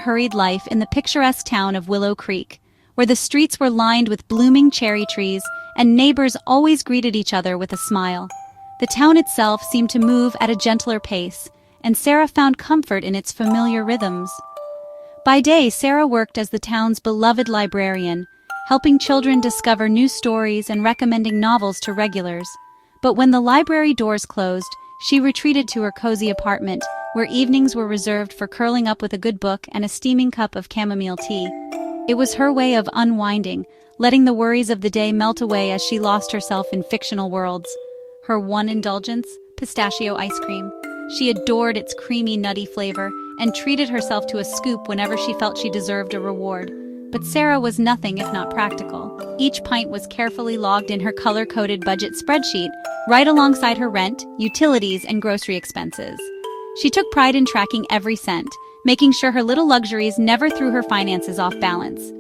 hurried life in the picturesque town of Willow Creek, where the streets were lined with blooming cherry trees and neighbors always greeted each other with a smile. The town itself seemed to move at a gentler pace, and Sarah found comfort in its familiar rhythms. By day, Sarah worked as the town's beloved librarian, helping children discover new stories and recommending novels to regulars. But when the library doors closed, she retreated to her cozy apartment, where evenings were reserved for curling up with a good book and a steaming cup of chamomile tea. It was her way of unwinding, letting the worries of the day melt away as she lost herself in fictional worlds. Her one indulgence? Pistachio ice cream. She adored its creamy, nutty flavor and treated herself to a scoop whenever she felt she deserved a reward. But Sarah was nothing if not practical. Each pint was carefully logged in her color-coded budget spreadsheet, right alongside her rent, utilities, and grocery expenses. She took pride in tracking every cent, making sure her little luxuries never threw her finances off balance.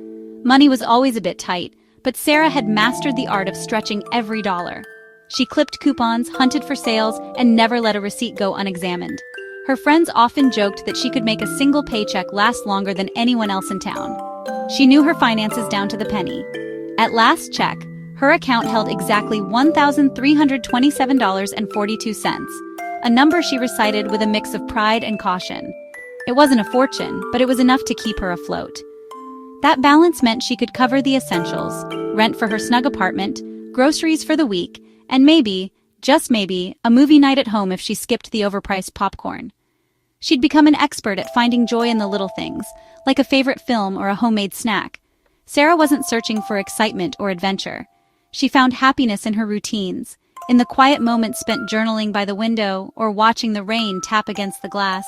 Money was always a bit tight, but Sarah had mastered the art of stretching every dollar. She clipped coupons, hunted for sales, and never let a receipt go unexamined. Her friends often joked that she could make a single paycheck last longer than anyone else in town. She knew her finances down to the penny. At last check, her account held exactly $1,327.42, a number she recited with a mix of pride and caution. It wasn't a fortune, but it was enough to keep her afloat. That balance meant she could cover the essentials, rent for her snug apartment, groceries for the week, and maybe, just maybe, a movie night at home if she skipped the overpriced popcorn. She'd become an expert at finding joy in the little things, like a favorite film or a homemade snack. Sarah wasn't searching for excitement or adventure. She found happiness in her routines, in the quiet moments spent journaling by the window or watching the rain tap against the glass.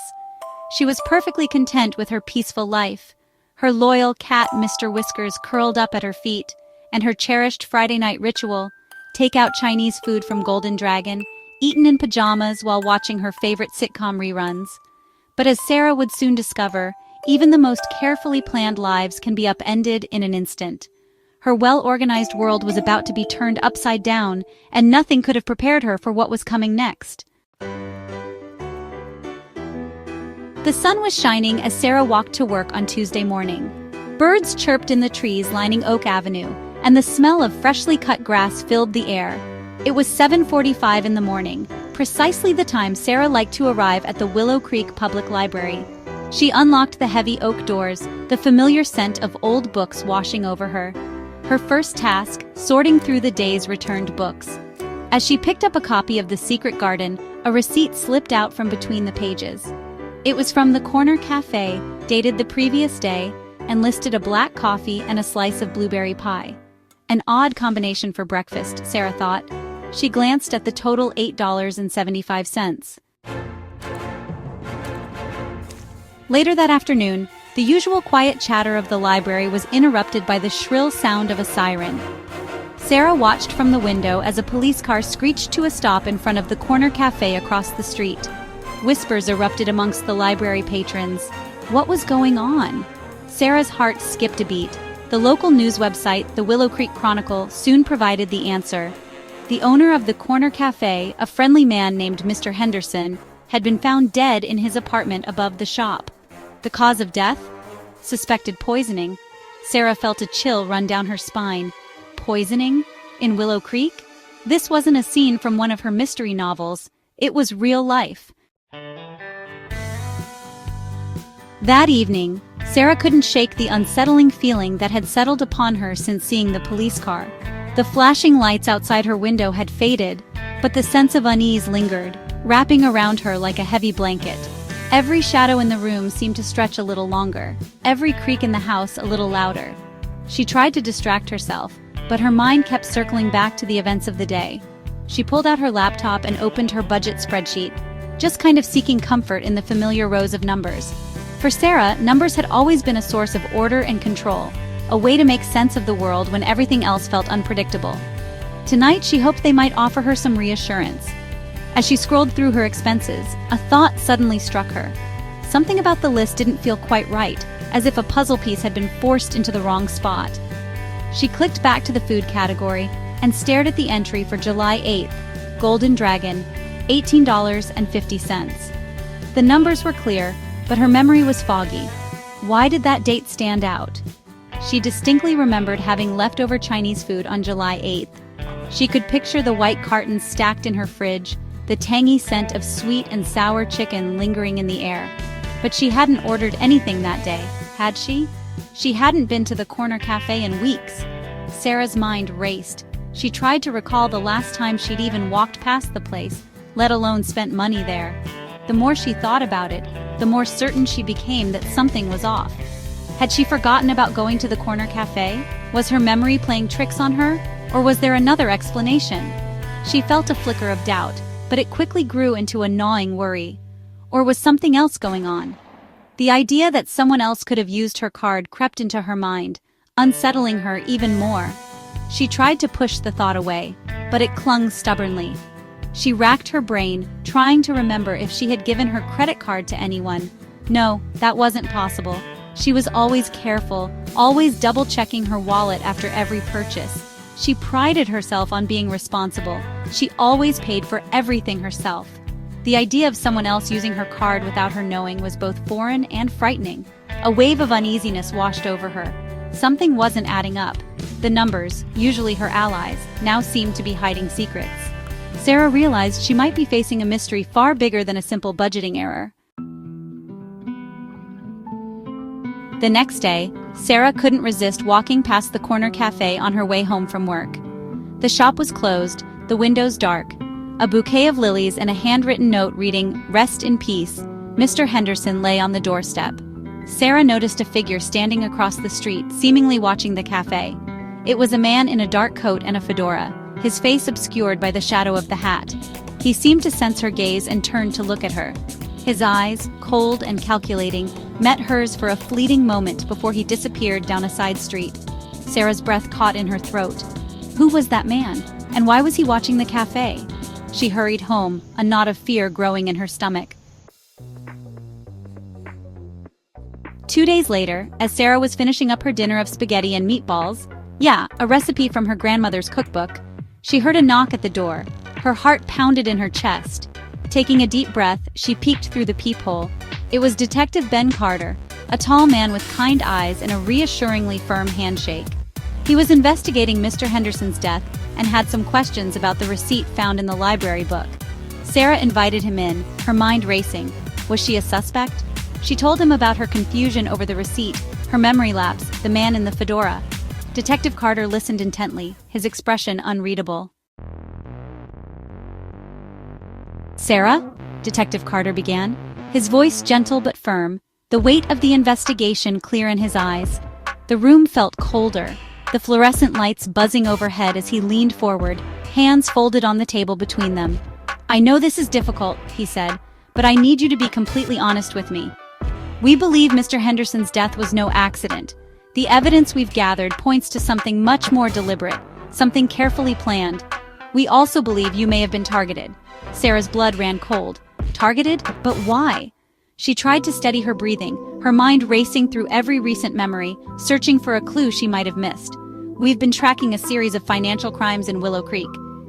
She was perfectly content with her peaceful life. Her loyal cat, Mr. Whiskers, curled up at her feet, and her cherished Friday night ritual, take out Chinese food from Golden Dragon, eaten in pajamas while watching her favorite sitcom reruns. But as Sarah would soon discover, even the most carefully planned lives can be upended in an instant. Her well-organized world was about to be turned upside down, and nothing could have prepared her for what was coming next. The sun was shining as Sarah walked to work on Tuesday morning. Birds chirped in the trees lining Oak Avenue, and the smell of freshly cut grass filled the air. It was 7:45 in the morning, precisely the time Sarah liked to arrive at the Willow Creek Public Library. She unlocked the heavy oak doors, the familiar scent of old books washing over her. Her first task, sorting through the day's returned books. As she picked up a copy of The Secret Garden, a receipt slipped out from between the pages. It was from the corner cafe, dated the previous day, and listed a black coffee and a slice of blueberry pie. An odd combination for breakfast, Sarah thought. She glanced at the total $8.75. Later that afternoon, the usual quiet chatter of the library was interrupted by the shrill sound of a siren. Sarah watched from the window as a police car screeched to a stop in front of the corner cafe across the street. Whispers erupted amongst the library patrons. What was going on? Sarah's heart skipped a beat. The local news website, the Willow Creek Chronicle, soon provided the answer. The owner of the corner cafe, a friendly man named Mr. Henderson, had been found dead in his apartment above the shop. The cause of death? Suspected poisoning. Sarah felt a chill run down her spine. Poisoning? In Willow Creek? This wasn't a scene from one of her mystery novels. It was real life. That evening, Sarah couldn't shake the unsettling feeling that had settled upon her since seeing the police car. The flashing lights outside her window had faded, but the sense of unease lingered, wrapping around her like a heavy blanket. Every shadow in the room seemed to stretch a little longer, every creak in the house a little louder. She tried to distract herself, but her mind kept circling back to the events of the day. She pulled out her laptop and opened her budget spreadsheet, just kind of seeking comfort in the familiar rows of numbers. For Sarah, numbers had always been a source of order and control, a way to make sense of the world when everything else felt unpredictable. Tonight, she hoped they might offer her some reassurance. As she scrolled through her expenses, a thought suddenly struck her. Something about the list didn't feel quite right, as if a puzzle piece had been forced into the wrong spot. She clicked back to the food category and stared at the entry for July 8th, Golden Dragon, $18.50. The numbers were clear, but her memory was foggy. Why did that date stand out? She distinctly remembered having leftover Chinese food on July 8th. She could picture the white cartons stacked in her fridge, the tangy scent of sweet and sour chicken lingering in the air. But she hadn't ordered anything that day, had she? She hadn't been to the corner cafe in weeks. Sarah's mind raced. She tried to recall the last time she'd even walked past the place, let alone spent money there. The more she thought about it, the more certain she became that something was off. Had she forgotten about going to the corner cafe? Was her memory playing tricks on her? Or was there another explanation? She felt a flicker of doubt, but it quickly grew into a gnawing worry. Or was something else going on? The idea that someone else could have used her card crept into her mind, unsettling her even more. She tried to push the thought away, but it clung stubbornly. She racked her brain, trying to remember if she had given her credit card to anyone. No, that wasn't possible. She was always careful, always double-checking her wallet after every purchase. She prided herself on being responsible. She always paid for everything herself. The idea of someone else using her card without her knowing was both foreign and frightening. A wave of uneasiness washed over her. Something wasn't adding up. The numbers, usually her allies, now seemed to be hiding secrets. Sarah realized she might be facing a mystery far bigger than a simple budgeting error. The next day, Sarah couldn't resist walking past the corner cafe on her way home from work. The shop was closed, the windows dark. A bouquet of lilies and a handwritten note reading, "Rest in peace, Mr. Henderson," lay on the doorstep. Sarah noticed a figure standing across the street, seemingly watching the cafe. It was a man in a dark coat and a fedora, his face obscured by the shadow of the hat. He seemed to sense her gaze and turned to look at her. His eyes, cold and calculating, met hers for a fleeting moment before he disappeared down a side street. Sarah's breath caught in her throat. Who was that man? And why was he watching the cafe? She hurried home, a knot of fear growing in her stomach. 2 days later, as Sarah was finishing up her dinner of spaghetti and meatballs, a recipe from her grandmother's cookbook, she heard a knock at the door. Her heart pounded in her chest. Taking a deep breath, she peeked through the peephole. It was Detective Ben Carter, a tall man with kind eyes and a reassuringly firm handshake. He was investigating Mr. Henderson's death and had some questions about the receipt found in the library book. Sarah invited him in, her mind racing. Was she a suspect? She told him about her confusion over the receipt, her memory lapse, the man in the fedora. Detective Carter listened intently, his expression unreadable. "Sarah?" Detective Carter began, his voice gentle but firm, the weight of the investigation clear in his eyes. The room felt colder, the fluorescent lights buzzing overhead as he leaned forward, hands folded on the table between them. "I know this is difficult," he said, "but I need you to be completely honest with me. We believe Mr. Henderson's death was no accident. The evidence we've gathered points to something much more deliberate, something carefully planned. We also believe you may have been targeted." Sarah's blood ran cold. Targeted? But why? She tried to steady her breathing, her mind racing through every recent memory, searching for a clue she might have missed. "We've been tracking a series of financial crimes in Willow Creek,"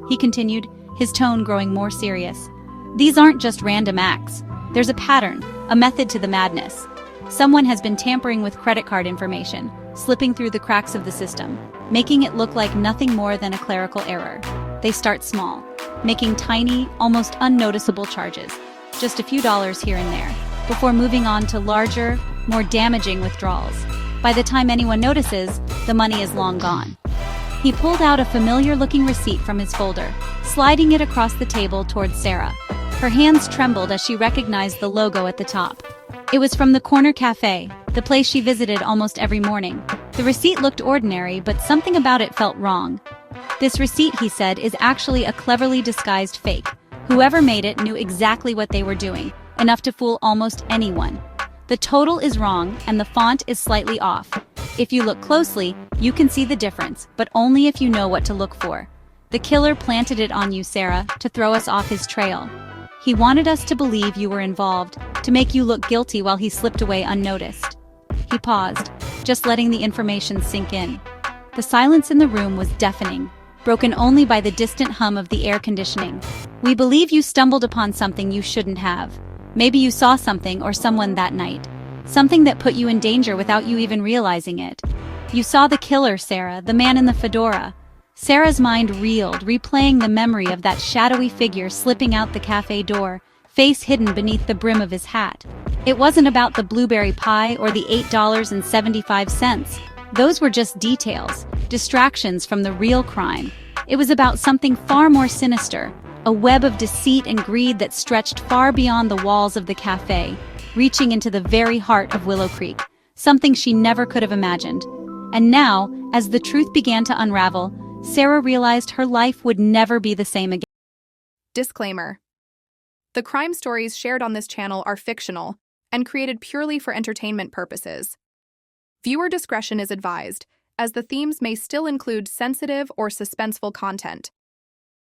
he continued, his tone growing more serious. "These aren't just random acts. There's a pattern, a method to the madness. Someone has been tampering with credit card information, slipping through the cracks of the system, making it look like nothing more than a clerical error. They start small, making tiny, almost unnoticeable charges, just a few dollars here and there, before moving on to larger, more damaging withdrawals. By the time anyone notices, the money is long gone." He pulled out a familiar-looking receipt from his folder, sliding it across the table towards Sarah. Her hands trembled as she recognized the logo at the top. It was from the corner cafe, the place she visited almost every morning. The receipt looked ordinary, but something about it felt wrong. "This receipt," he said, "is actually a cleverly disguised fake. Whoever made it knew exactly what they were doing, enough to fool almost anyone. The total is wrong, and the font is slightly off. If you look closely, you can see the difference, but only if you know what to look for. The killer planted it on you, Sarah, to throw us off his trail. He wanted us to believe you were involved, to make you look guilty while he slipped away unnoticed." He paused, just letting the information sink in. The silence in the room was deafening, broken only by the distant hum of the air conditioning. "We believe you stumbled upon something you shouldn't have. Maybe you saw something or someone that night. something that put you in danger without you even realizing it. You saw the killer, Sarah, the man in the fedora. Sarah's mind reeled, replaying the memory of that shadowy figure slipping out the cafe door, face hidden beneath the brim of his hat. It wasn't about the blueberry pie or the $8.75. Those were just details, distractions from the real crime. It was about something far more sinister, a web of deceit and greed that stretched far beyond the walls of the cafe, reaching into the very heart of Willow Creek, something she never could have imagined. And now, as the truth began to unravel, Sarah realized her life would never be the same again. Disclaimer. The crime stories shared on this channel are fictional and created purely for entertainment purposes. Viewer discretion is advised, as the themes may still include sensitive or suspenseful content.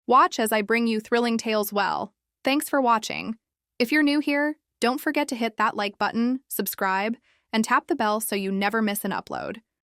Watch as I bring you thrilling tales well. Thanks for watching. If you're new here, don't forget to hit that like button, subscribe, and tap the bell so you never miss an upload.